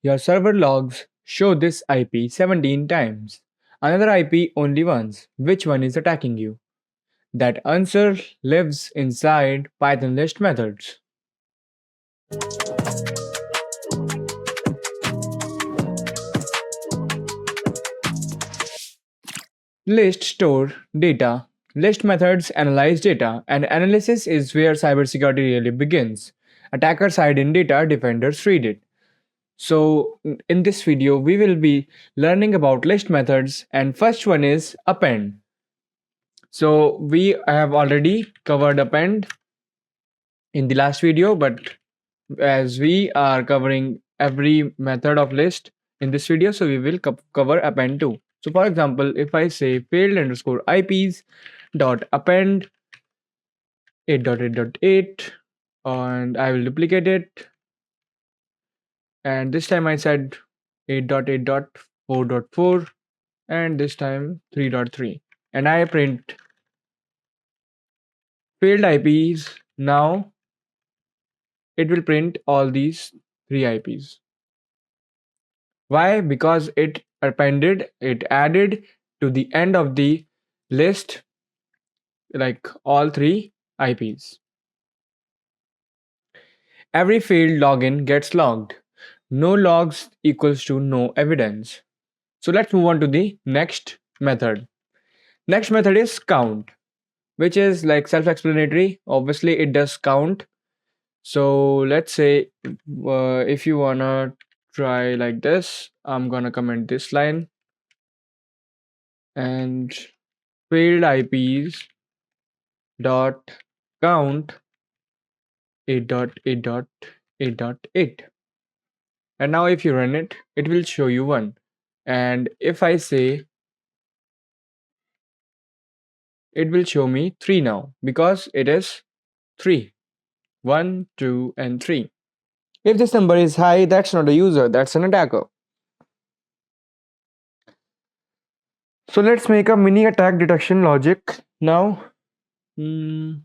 Your server logs show this IP 17 times, another IP only once. Which one is attacking you? That answer lives inside Python list methods. List store data. List methods analyze data, and analysis is where cybersecurity really begins. Attackers hide in data, defenders read it. So, in this video, we will be learning about list methods, and first one is append. So, we have already covered append in the last video, but as we are covering every method of list in this video, so we will cover append too. So, for example, if I say failed underscore IPs dot append 8.8.8, and I will duplicate it, and this time I said 8.8.4.4, and this time 3.3, and I print failed IPs. Now it will print all these three IPs. Why? Because it added to the end of the list like all three IPs. Every failed login gets logged. No logs equals to no evidence. So let's move on to the next method. Next method is count, which is like self-explanatory. Obviously, it does count. So let's say if you wanna try like this, I'm gonna comment this line and failed IPs dot count 8.8.8.8. And now if you run it, it will show you 1. And if I say, it will show me 3 now because it is 3. 1, 2, and 3. If this number is high, that's not a user, that's an attacker. So let's make a mini attack detection logic now. So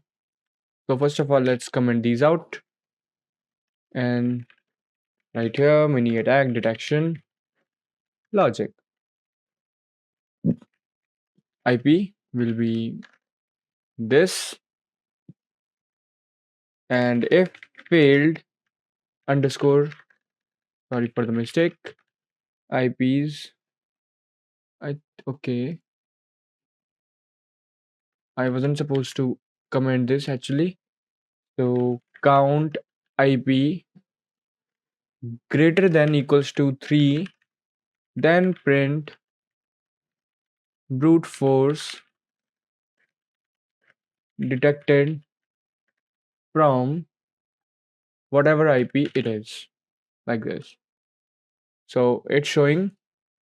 first of all, let's comment these out. And right here, mini attack detection logic. IP will be this. And if failed underscore, sorry for the mistake, IPs, okay, I wasn't supposed to comment this actually. So count IP greater than equals to 3, then print brute force detected from whatever IP it is, like this. So it's showing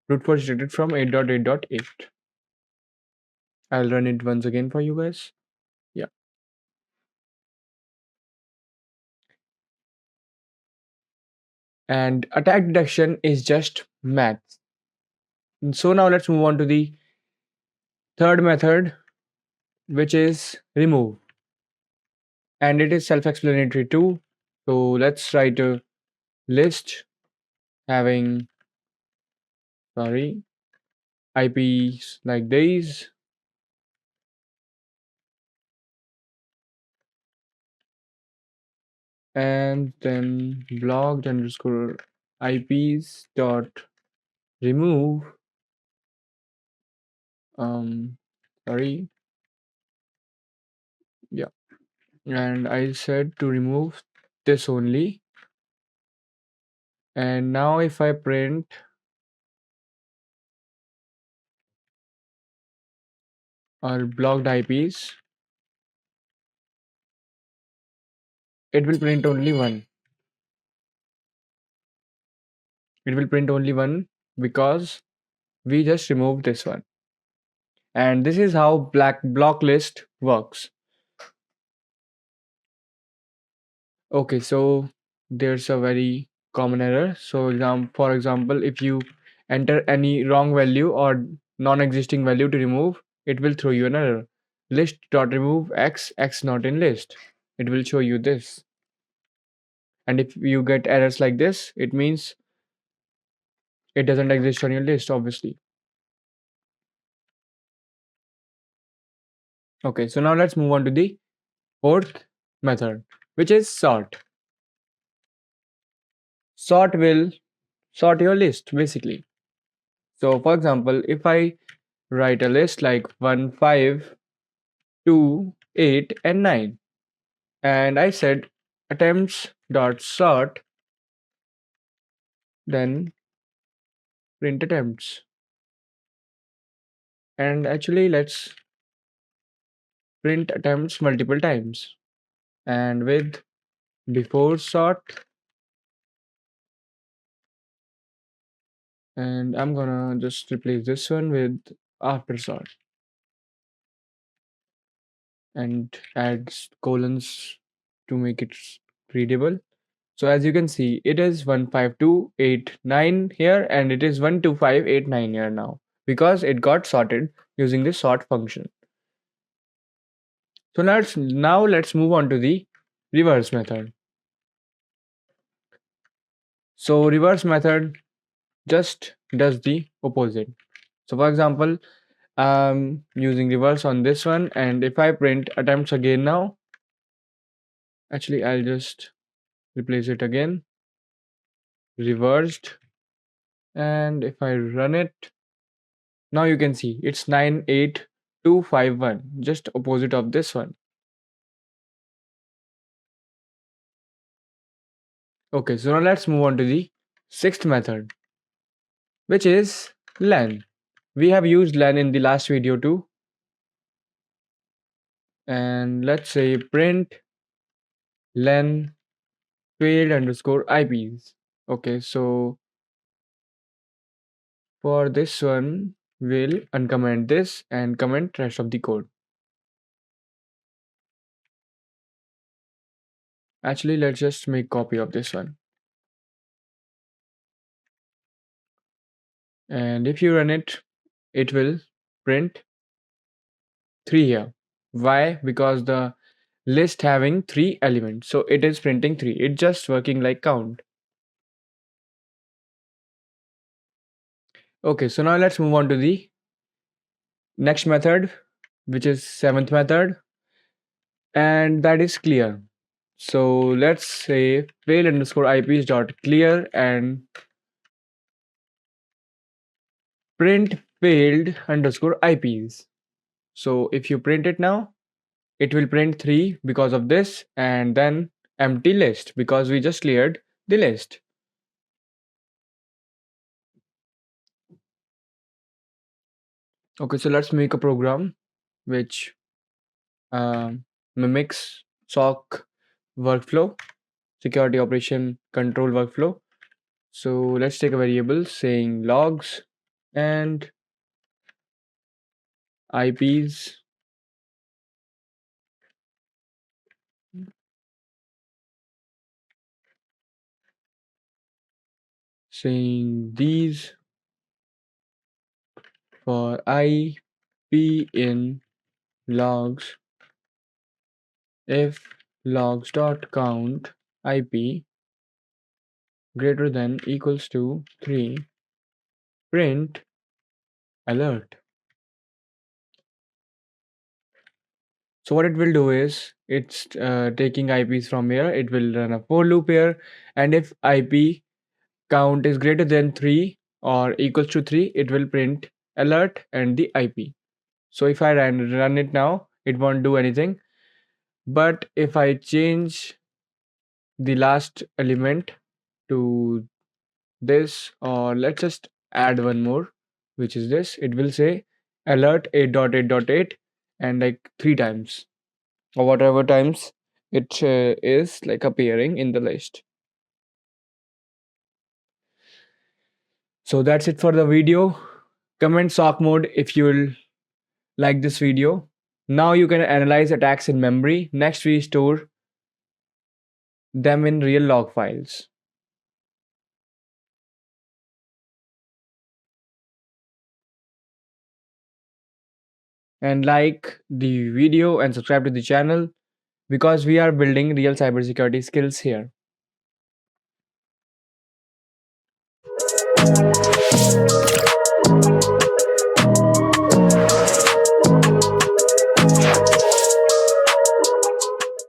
brute force detected from 8.8.8. I'll run it once again for you guys. Yeah. And attack detection is just math. So now let's move on to the third method, which is remove. And it is self-explanatory too. So let's write a list having, sorry, IPs like these. And then blocked underscore IPs dot remove, sorry, yeah, and I said to remove this only. And now if I print or blocked IPs, it will print only 1. It will print only 1 because we just removed this one. And this is how black block list works. Okay, so there's a very common error. So for example, if you enter any wrong value or non-existing value to remove, it will throw you an error. List.remove x not in list. It will show you this. And if you get errors like this, it means it doesn't exist on your list, obviously. Okay, so now let's move on to the fourth method, which is sort. Sort will sort your list basically. So, for example, if I write a list like 1, 5, 2, 8, and 9, and I said attempts dot sort, then print attempts. And actually, let's print attempts multiple times. And with before sort, and I'm gonna just replace this one with after sort and add colons to make it readable. So as you can see, it is 15289 here and it is 12589 here now because it got sorted using the sort function. So now let's move on to the reverse method. So reverse method just does the opposite. So for example, I'm using reverse on this one, and if I print attempts again now, actually I'll just replace it again, reversed, and if I run it, now you can see it's 98251, just opposite of this one. Okay, so now let's move on to the sixth method, which is len. We have used len in the last video too, and let's say print len failed underscore IPs. Okay, so for this one, we'll uncomment this and comment rest of the code. Actually, let's just make copy of this one. And if you run it, it will print 3 here. Why? Because the list having 3 elements. So it is printing 3. It's just working like count. Okay, so now let's move on to the next method, which is seventh method, and that is clear. So let's say fail underscore IPs dot clear and print failed underscore IPs. So if you print it now, it will print 3 because of this and then empty list because we just cleared the list. Okay, so let's make a program which mimics SOC workflow, security operation control workflow. So let's take a variable saying logs and IPs saying these for IP in logs if logs.count IP greater than equals to 3 print alert. So what it will do is it's taking IPs from here, it will run a for loop here, and if IP count is greater than 3 or equals to 3, it will print alert and the IP. So if I run it now, it won't do anything. But if I change the last element to this, or let's just add one more, which is this, it will say alert 8.8.8 and like 3 times or whatever times it is like appearing in the list. So that's it for the video. Comment sock mode if you'll like this video. Now you can analyze attacks in memory. Next we store them in real log files. And like the video and subscribe to the channel because we are building real cybersecurity skills here.